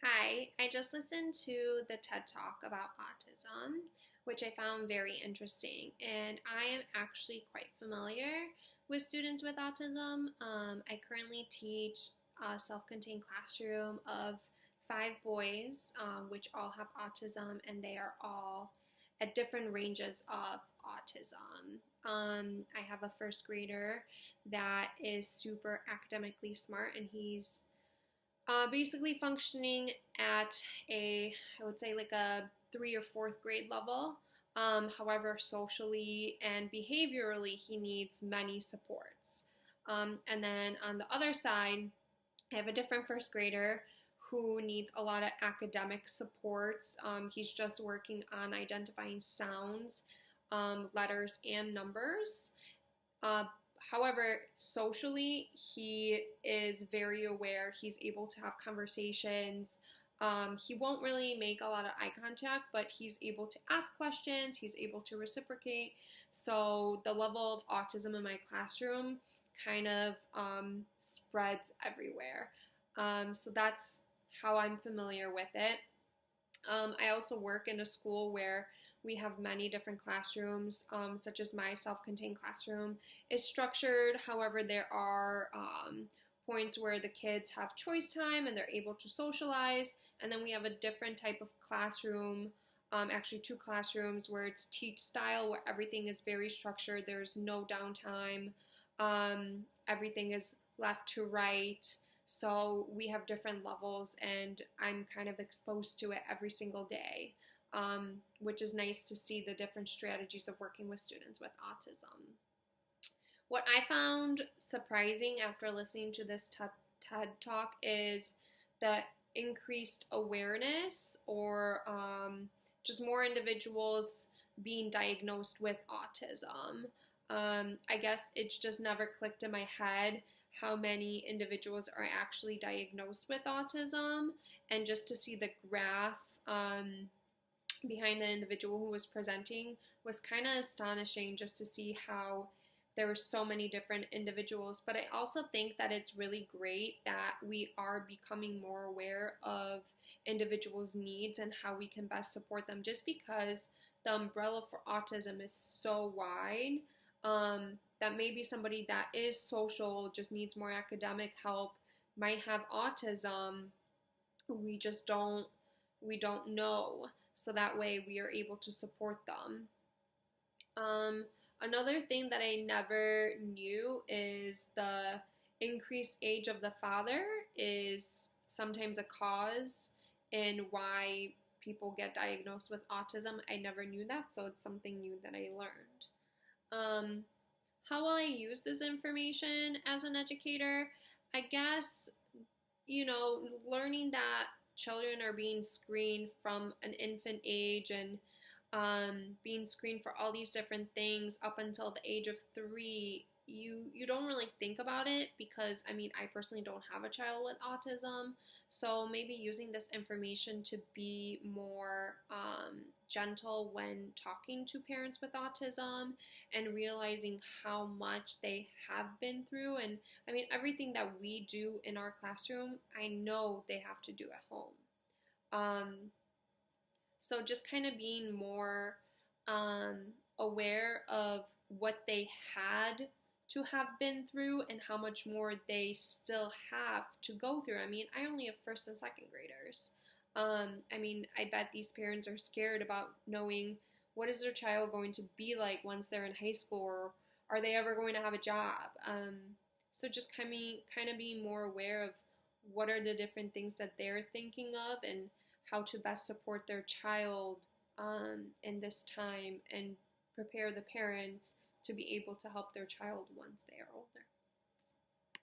Hi, I just listened to the TED Talk about autism, which I found very interesting. And I am actually quite familiar with students with autism. I currently teach a self contained classroom of 5 boys, which all have autism, and they are all at different ranges of autism. I have a first grader that is super academically smart, and he's basically functioning at I would say like a 3 or 4th grade level. However, socially and behaviorally, he needs many supports. And then on the other side, I have a different first grader who needs a lot of academic supports. He's just working on identifying sounds, letters, and numbers. Uh, However, socially, he is very aware. He's able to have conversations. He won't really make a lot of eye contact, but he's able to ask questions. He's able to reciprocate. So the level of autism in my classroom kind of spreads everywhere. So that's how I'm familiar with it. I also work in a school where we have many different classrooms, such as my self contained classroom is structured. However, there are points where the kids have choice time and they're able to socialize. And then we have a different type of classroom, actually, 2 classrooms where it's teach style, where everything is very structured, there's no downtime, everything is left to right. So we have different levels, and I'm kind of exposed to it every single day, which is nice to see the different strategies of working with students with autism. What I found surprising after listening to this TED Talk is the increased awareness, or just more individuals being diagnosed with autism. I guess it's just never clicked in my head how many individuals are actually diagnosed with autism, and just to see the graph behind the individual who was presenting was kind of astonishing, just to see how there were so many different individuals. But I also think that it's really great that we are becoming more aware of individuals' needs and how we can best support them, just because the umbrella for autism is so wide, that maybe somebody that is social, just needs more academic help, might have autism. We don't know. So that way we are able to support them. Another thing that I never knew is the increased age of the father is sometimes a cause in why people get diagnosed with autism. I never knew that, so it's something new that I learned. How will I use this information as an educator? I guess, learning that children are being screened from an infant age, and being screened for all these different things up until the age of 3, you don't really think about it, because I personally don't have a child with autism. So maybe using this information to be more gentle when talking to parents with autism, and realizing how much they have been through. And everything that we do in our classroom, I know they have to do at home. So just kind of being more aware of what they had to have been through, and how much more they still have to go through. I only have first and second graders. I bet these parents are scared about knowing what is their child going to be like once they're in high school, or are they ever going to have a job? So just kind of being more aware of what are the different things that they're thinking of, and how to best support their child in this time, and prepare the parents to be able to help their child once they are older.